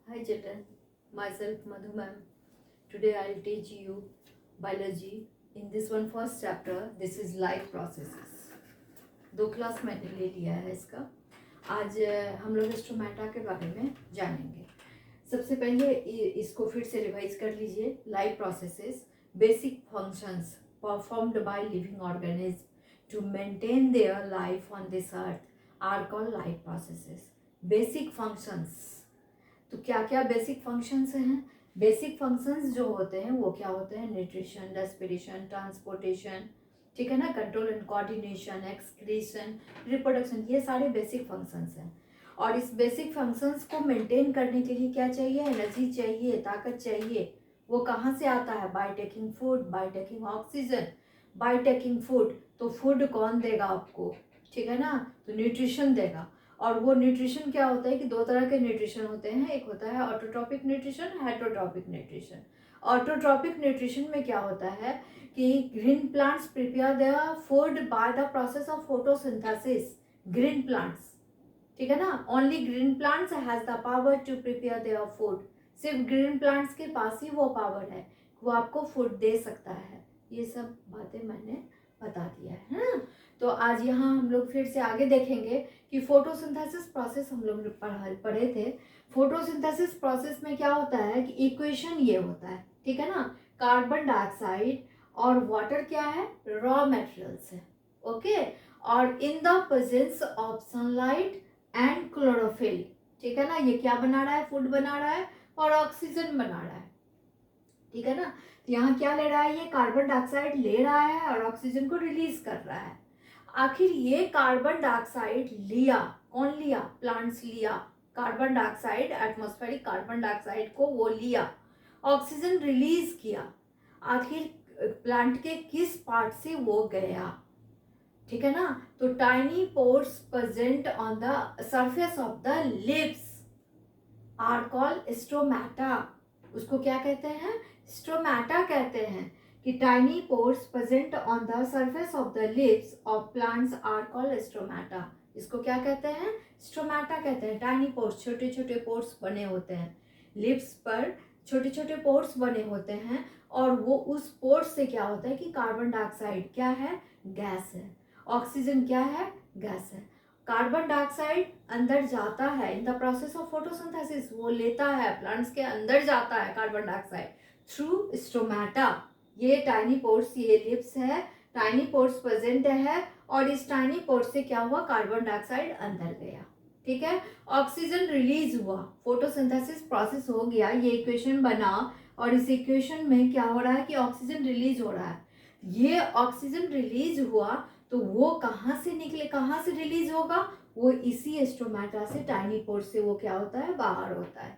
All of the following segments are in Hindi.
Hi children, myself Madhu ma'am. Today I'll teach you biology. In this one first chapter, this is life processes. 2 class मैंने ले लिया है इसका. आज हम लोग स्टोमेटा के बारे में जानेंगे. सबसे पहले इसको फिर से रिवाइज कर लीजिए. Life processes, basic functions performed by living organism to maintain their life on this earth are called life processes. Basic functions, तो क्या क्या बेसिक फंक्शंस हैं? बेसिक फंक्शंस जो होते हैं वो क्या होते हैं? न्यूट्रिशन, रेस्पिरेशन, ट्रांसपोर्टेशन, ठीक है ना, control and coordination, excretion, reproduction, ये सारे बेसिक फंक्शंस हैं. और इस बेसिक फंक्शंस को मेंटेन करने के लिए क्या चाहिए? एनर्जी चाहिए, ताकत चाहिए. वो कहाँ से आता है? By taking food, by taking oxygen. By taking food, तो फूड कौन देगा आपको? ठीक है ना, तो न्यूट्रिशन देगा. और वो न्यूट्रिशन क्या होता है कि 2 तरह के न्यूट्रिशन होते हैं. एक होता है autotrophic nutrition, heterotrophic nutrition. Autotrophic nutrition में क्या होता है कि green plants prepare their food by the process of photosynthesis. Green plants, ठीक है ना, only green plants has the power to prepare their food. सिर्फ ग्रीन प्लांट्स के पास ही वो पावर है, वो आपको फूड दे सकता है. ये सब बातें मैंने बता दिया है ना. तो आज यहाँ हम लोग फिर से आगे देखेंगे कि फोटोसिंथेसिस प्रोसेस हम लोग पढ़े थे. फोटोसिंथेसिस प्रोसेस में क्या होता है कि इक्वेशन ये होता है, ठीक है ना, कार्बन डाइऑक्साइड और वाटर क्या है? रॉ मटेरियल्स है. ओके, और in the presence of sunlight and chlorophyll, ठीक है ना, ये क्या बना रहा है? फूड बना रहा है और ऑक्सीजन बना रहा है, ठीक है ना. तो यहाँ क्या ले रहा है? ये कार्बन डाइऑक्साइड ले रहा है और ऑक्सीजन को रिलीज कर रहा है. आखिर ये कार्बन डाइऑक्साइड लिया, कौन लिया? प्लांट्स लिया. Carbon dioxide, atmospheric carbon dioxide को वो लिया, ऑक्सीजन रिलीज किया. आखिर प्लांट के किस पार्ट से वो गया? ठीक है ना, तो tiny pores present on the surface of the leaves are called stomata. उसको क्या कहते हैं? स्टोमेटा कहते हैं. कि tiny pores present on the surface of the leaves of plants are called stomata. इसको क्या कहते हैं? स्टोमेटा कहते हैं. टाइनी पोर्स, छोटे छोटे पोर्स बने होते हैं लिप्स पर, छोटे छोटे पोर्स बने होते हैं. और वो उस पोर्स से क्या होता है कि कार्बन डाइऑक्साइड क्या है? गैस है. ऑक्सीजन क्या है? गैस है. कार्बन डाइऑक्साइड अंदर जाता है in the process of photosynthesis, वो लेता है, प्लांट्स के अंदर जाता है कार्बन डाइऑक्साइड थ्रू स्टोमेटा. ये टाइनी पोर्स, ये लिप्स है, टाइनी पोर्स प्रेजेंट है, और इस टाइनी पोर्स से क्या हुआ? कार्बन डाइऑक्साइड अंदर गया, ठीक है. ऑक्सीजन रिलीज हुआ, फोटोसिंथेसिस प्रोसेस हो गया, ये इक्वेशन बना, और इस इक्वेशन में क्या हो रहा है कि ऑक्सीजन रिलीज हो रहा है. ये ऑक्सीजन रिलीज हुआ तो वो कहाँ से निकले, कहाँ से रिलीज होगा? वो इसी स्टोमेटा से, टाइनी पोर्स से वो क्या होता है? बाहर होता है.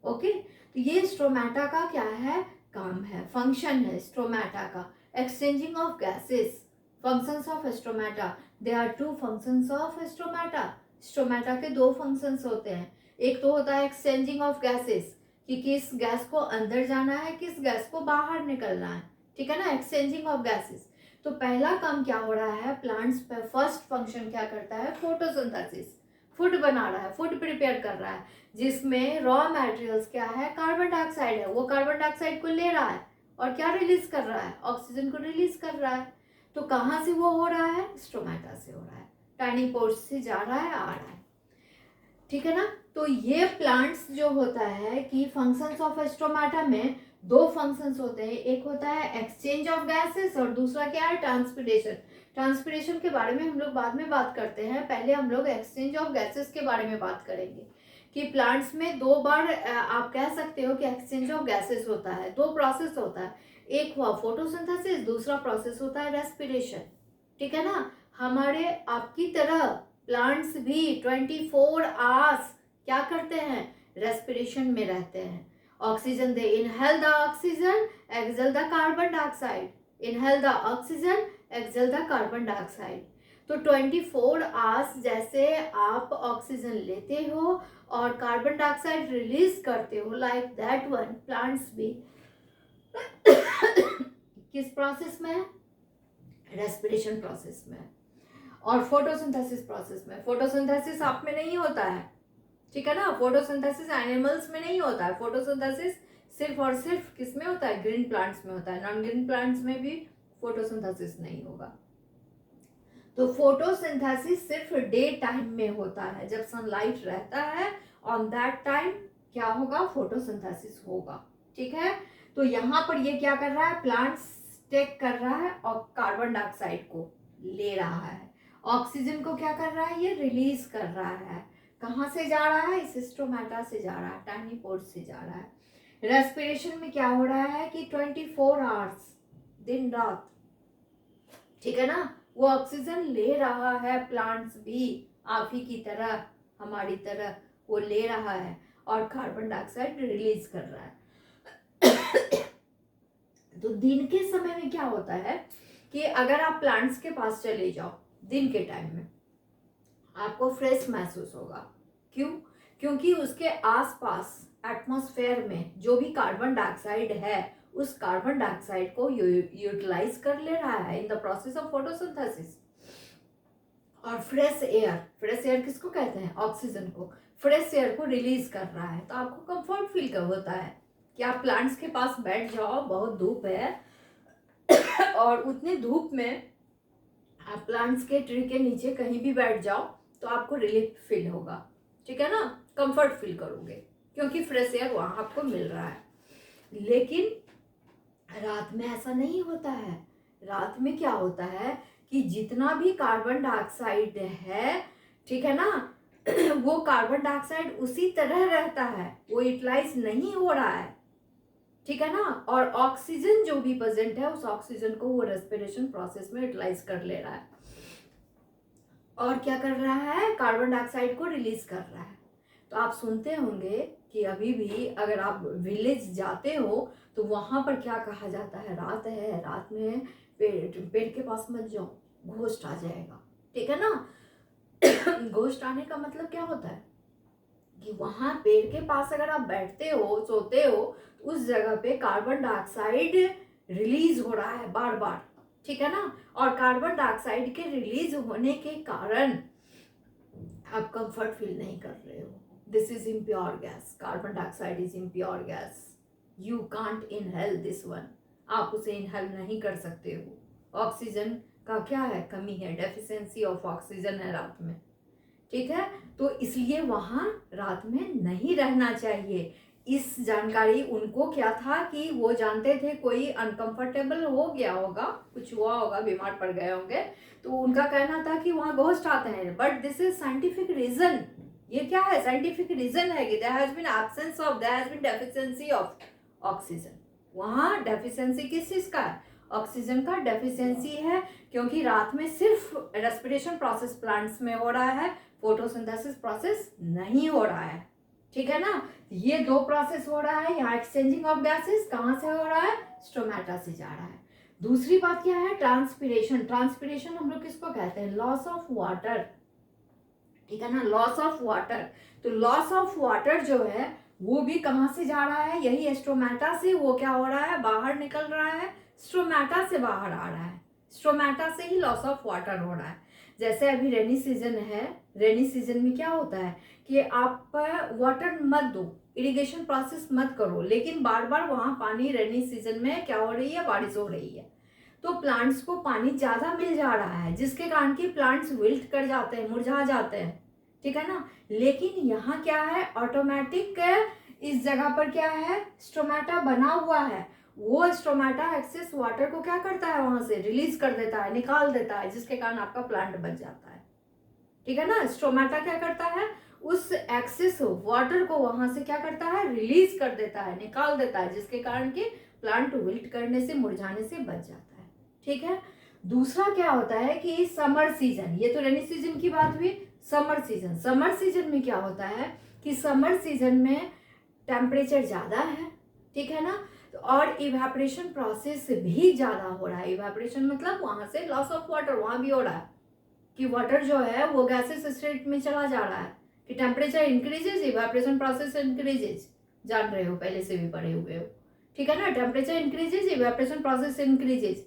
ओके, तो ये स्टोमेटा का क्या है? काम है, फंक्शन है स्टोमेटा का. Exchanging of gases, functions of stomata. There are 2 functions of stomata. Stomata के 2 फंक्शंस होते हैं. एक तो होता है एक्सचेंजिंग ऑफ गैसेस, कि किस गैस को अंदर जाना है, किस गैस को बाहर निकलना है, ठीक है ना, एक्सचेंजिंग ऑफ गैसेस. तो पहला काम क्या हो रहा है प्लांट्स पे? फर्स्ट फंक्शन क्या करता है? फोटोसिंथेसिस. फूड बना रहा है, फूड प्रिपेयर कर रहा है, जिसमें रॉ मटेरियल्स क्या है? कार्बन डाइऑक्साइड है. वो कार्बन डाइऑक्साइड को ले रहा है और क्या रिलीज कर रहा है? ऑक्सीजन को रिलीज कर रहा है. तो कहाँ से वो हो रहा है? स्टोमेटा से हो रहा है, टाइनी पोर्स से जा रहा है, आ रहा है, ठीक है ना. तो ये प्लांट्स जो होता है कि फंक्शंस ऑफ स्टोमेटा में 2 फंक्शंस होते हैं. एक होता है एक्सचेंज ऑफ गैसेस और दूसरा क्या है? ट्रांसपिरेशन. ट्रांसपिरेशन के बारे में हम लोग बाद में बात करते हैं. पहले हम लोग एक्सचेंज ऑफ गैसेस के बारे में बात करेंगे कि प्लांट्स में 2 बार आप कह सकते हो कि एक्सचेंज ऑफ गैसेस होता है. 2 प्रोसेस होता है. एक हुआ फोटोसिंथेसिस, दूसरा प्रोसेस होता है रेस्पिरेशन, ठीक है ना. हमारे आपकी तरह प्लांट्स भी 24 आवर्स क्या करते हैं? रेस्पिरेशन में रहते हैं. Oxygen they inhale the oxygen, exhale the carbon dioxide. Inhale the oxygen, exhale the carbon dioxide. तो 24 आवर्स जैसे आप ऑक्सीजन लेते हो और कार्बन डाइऑक्साइड रिलीज करते हो, लाइक दैट वन प्लांट्स भी किस प्रोसेस में है? रेस्पिरेशन प्रोसेस में. और फोटोसिंथेसिस प्रोसेस में. फोटोसिंथेसिस आप में नहीं होता है, ठीक है ना। फोटोसिंथेसिस एनिमल्स में नहीं होता है, फोटोसिंथेसिस सिर्फ और सिर्फ किस में होता है, ग्रीन प्लांट्स में होता है, नॉन ग्रीन प्लांट्स में भी फोटोसिंथेसिस नहीं होगा। तो फोटोसिंथेसिस सिर्फ डे टाइम में होता है, जब सनलाइट रहता है ऑन दैट टाइम क्या होगा, फोटोसिंथेसिस होगा। ठीक है, तो यहाँ पर ये क्या कर रहा है, प्लांट्स टेक कर रहा है और कार्बन डाइऑक्साइड को ले रहा है, ऑक्सीजन को क्या कर रहा है, ये रिलीज कर रहा है। कहाँ से जा रहा है, इस स्टोमेटा से जा रहा है, टाइनी पोर्स से जा रहा है। रेस्पिरेशन में क्या हो रहा है कि 24 आवर्स, दिन रात, ठीक है ना, वो ऑक्सीजन ले रहा है, प्लांट्स भी आप ही की तरह, हमारी तरह वो ले रहा है और कार्बन डाइऑक्साइड रिलीज कर रहा है। तो दिन के समय में क्या होता है कि अगर आप प्लांट्स के पास चले जाओ दिन के टाइम में, आपको फ्रेश महसूस होगा। क्यों? क्योंकि उसके आसपास एटमॉस्फेयर में जो भी कार्बन डाइऑक्साइड है, उस कार्बन डाइऑक्साइड को यूटिलाइज कर ले रहा है in the process of photosynthesis. और फ्रेश एयर किसको कहते हैं, ऑक्सीजन को, फ्रेश एयर को रिलीज कर रहा है। तो आपको कंफर्ट फील कर होता है कि आप प्लांट्स के पास बैठ जाओ, बहुत धूप है और उतनी धूप में आप प्लांट्स के ट्री के नीचे कहीं भी बैठ जाओ तो आपको रिलीफ फील होगा। ठीक है ना, कंफर्ट फील करोगे क्योंकि फ्रेश एयर वहां आपको मिल रहा है। लेकिन रात में ऐसा नहीं होता है। रात में क्या होता है कि जितना भी कार्बन डाइऑक्साइड है, ठीक है ना, वो कार्बन डाइऑक्साइड उसी तरह रहता है, वो यूटिलाइज नहीं हो रहा है। ठीक है ना, और ऑक्सीजन जो भी प्रेजेंट है, उस ऑक्सीजन को वो रेस्पिरेशन प्रोसेस में यूटिलाइज कर ले रहा है और क्या कर रहा है, कार्बन डाइऑक्साइड को रिलीज कर रहा है। तो आप सुनते होंगे कि अभी भी अगर आप विलेज जाते हो तो वहां पर क्या कहा जाता है, रात है, रात में पेड़ के पास मत जाओ, घोस्ट आ जाएगा। ठीक है ना, घोस्ट आने का मतलब क्या होता है कि वहां पेड़ के पास अगर आप बैठते हो, सोते हो, उस जगह पे कार्बन डाइऑक्साइड रिलीज हो रहा है बार बार। ठीक है ना, और कार्बन डाइऑक्साइड के रिलीज होने के कारण आप कंफर्ट फील नहीं कर रहे हो। This is impure gas, carbon dioxide is impure gas, you can't inhale this one, आप उसे इनहेल नहीं कर सकते हो। ऑक्सीजन का क्या है, कमी है, डेफिशिएंसी ऑफ ऑक्सीजन है रात में। ठीक है, तो इसलिए वहां रात में नहीं रहना चाहिए। इस जानकारी उनको क्या था कि वो जानते थे कोई अनकंफर्टेबल हो गया होगा, कुछ हुआ होगा, बीमार पड़ गए होंगे, तो उनका कहना था कि वहां घोस्ट आते हैं। But this is scientific reason, ये क्या है, साइंटिफिक रीजन है कि there has been absence of, there has been deficiency of oxygen. वहां डेफिशिएंसी किस चीज का है, ऑक्सीजन का डेफिशिएंसी है, क्योंकि रात में सिर्फ रेस्पिरेशन प्रोसेस प्लांट्स में हो रहा है, फोटोसिंथेसिस प्रोसेस नहीं हो रहा है। ठीक है ना, ये दो प्रोसेस हो रहा है। यहाँ एक्सचेंजिंग ऑफ गैसेस कहाँ से हो रहा है, स्टोमेटा से जा रहा है। दूसरी बात क्या है, ट्रांसपिरेशन। ट्रांसपिरेशन हम लोग किसको कहते हैं, लॉस ऑफ वाटर। ठीक है ना, लॉस ऑफ वाटर। तो लॉस ऑफ वाटर जो है वो भी कहाँ से जा रहा है, यही स्टोमेटा से। वो क्या हो रहा है, बाहर निकल रहा है, स्टोमेटा से बाहर आ रहा है, स्टोमेटा से ही लॉस ऑफ वाटर हो रहा है। जैसे अभी रेनी सीजन है, रेनी सीजन में क्या होता है कि आप वाटर मत दो, इरिगेशन प्रोसेस मत करो, लेकिन बार बार वहां पानी रेनी सीजन में क्या हो रही है, बारिश हो रही है, तो प्लांट्स को पानी ज्यादा मिल जा रहा है, जिसके कारण कि प्लांट्स विल्ट कर जाते हैं, मुरझा जाते हैं। ठीक है ना, लेकिन यहाँ क्या है, ऑटोमेटिक इस जगह पर क्या है, स्टोमेटा बना हुआ है, वो स्टोमेटा एक्सेस वाटर को क्या करता है, वहां से रिलीज कर देता है, निकाल देता है, जिसके कारण आपका प्लांट बच जाता है। ठीक है ना, स्टोमेटा क्या करता है, उस एक्सेस वाटर को वहां से क्या करता है, रिलीज कर देता है, निकाल देता है, जिसके कारण कि प्लांट विल्ट करने से, मुरझाने से बच जाता है। ठीक है, दूसरा क्या होता है कि समर सीजन, ये तो रेनी सीजन की बात हुई। समर सीजन, समर सीजन में क्या होता है कि समर सीजन में टेम्परेचर ज्यादा है, ठीक है ना, और इवेपोरेशन प्रोसेस भी ज्यादा हो रहा है। इवेपोरेशन मतलब वहां से लॉस ऑफ वाटर वहां भी हो रहा है कि वाटर जो है वो गैसेस स्टेट में चला जा रहा है, कि temperature increases, evaporation process increases, जान रहे हो, पहले से भी पढ़े हुए हो। ठीक है ना, temperature increases, evaporation process increases,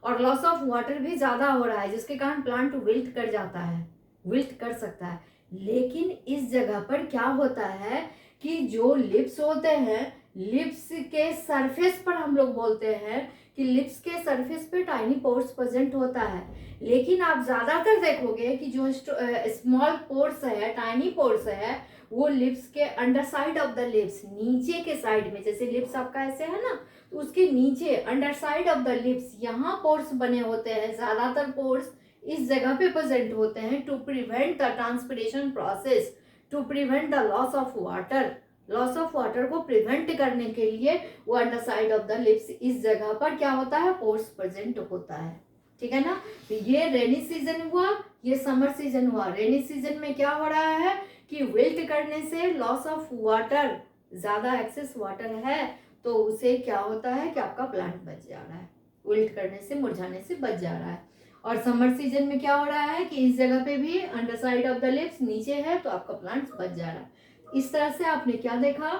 और लॉस ऑफ वाटर भी ज्यादा हो रहा है, जिसके कारण प्लांट विल्ट कर जाता है, विल्ट कर सकता है। लेकिन इस जगह पर क्या होता है कि जो लिप्स होते हैं, लिप्स के सरफेस पर हम लोग बोलते हैं कि लिप्स के सरफेस पे टाइनी पोर्स प्रेजेंट होता है। लेकिन आप ज्यादातर देखोगे कि जो स्मॉल पोर्स है, टाइनी पोर्स है, वो लिप्स के under side of the lips, नीचे के साइड में, जैसे लिप्स आपका ऐसे है ना, तो उसके नीचे under side of the lips यहाँ पोर्स बने होते हैं। ज्यादातर पोर्स इस जगह पे प्रेजेंट होते हैं to prevent the transpiration process, to prevent the loss of water. Loss of water को प्रिवेंट करने के लिए वो under side of the leaves इस जगह पर क्या होता है, पोर्स प्रेजेंट होता है। ठीक है ना। तो ये रेनी सीजन हुआ, ये समर सीजन हुआ। रेनी सीजन में क्या हो रहा है कि विल्ट करने से लॉस ऑफ वाटर, ज्यादा एक्सेस वाटर है तो उसे क्या होता है कि आपका प्लांट बच जा रहा है, विल्ट करने से, मुरझाने से बच जा रहा है। और समर सीजन में क्या हो रहा है कि इस जगह पे भी under side of the lips नीचे है तो आपका प्लांट बच जा रहा है। इस तरह से आपने क्या देखा,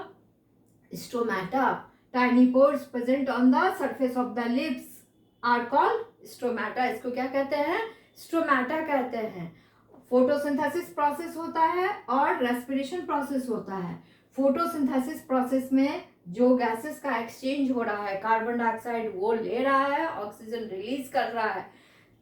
stomata, tiny pores present on the surface of the leaves are called stomata. इसको क्या कहते हैं, स्टोमेटा कहते हैं। फोटोसिंथेसिस प्रोसेस होता है और रेस्पिरेशन प्रोसेस होता है। फोटोसिंथेसिस प्रोसेस में जो गैसेस का एक्सचेंज हो रहा है, कार्बन डाइऑक्साइड वो ले रहा है, ऑक्सीजन रिलीज कर रहा है।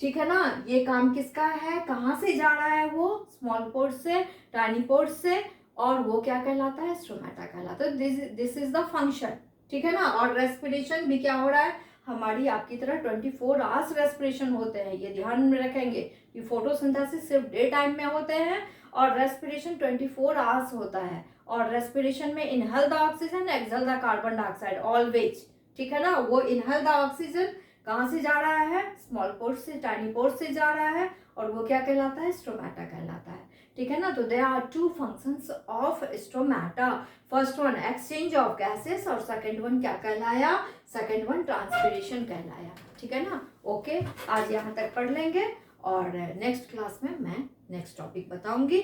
ठीक है ना। ये काम किसका है, कहाँ से जा रहा है, वो स्मॉल पोर्स से, टाइनी पोर्स से, और वो क्या कहलाता है, स्टोमेटा कहलाता है। This is the function. ठीक है ना। और रेस्पिरेशन भी क्या हो रहा है, हमारी आपकी तरह 24 आवर्स रेस्पिरेशन होते हैं। ये ध्यान में रखेंगे कि फोटोसिंथेसिस सिर्फ डे टाइम में होते हैं और रेस्पिरेशन 24 आवर्स होता है। और रेस्पिरेशन में inhale the oxygen, exhale the carbon dioxide always. ठीक है ना। वो इनहेल द ऑक्सीजन कहाँ से जा रहा है, स्मॉल पोर्स से, टाइनी पोर्स से जा रहा है, और वो क्या कहलाता है, स्टोमेटा कहलाता है। ठीक है ना। तो there are two functions of stomata. First one exchange of gases और सेकंड वन क्या कहलाया, सेकंड वन ट्रांसपिरेशन कहलाया। ठीक है ना। ओके, आज यहाँ तक पढ़ लेंगे और नेक्स्ट क्लास में मैं नेक्स्ट टॉपिक बताऊंगी।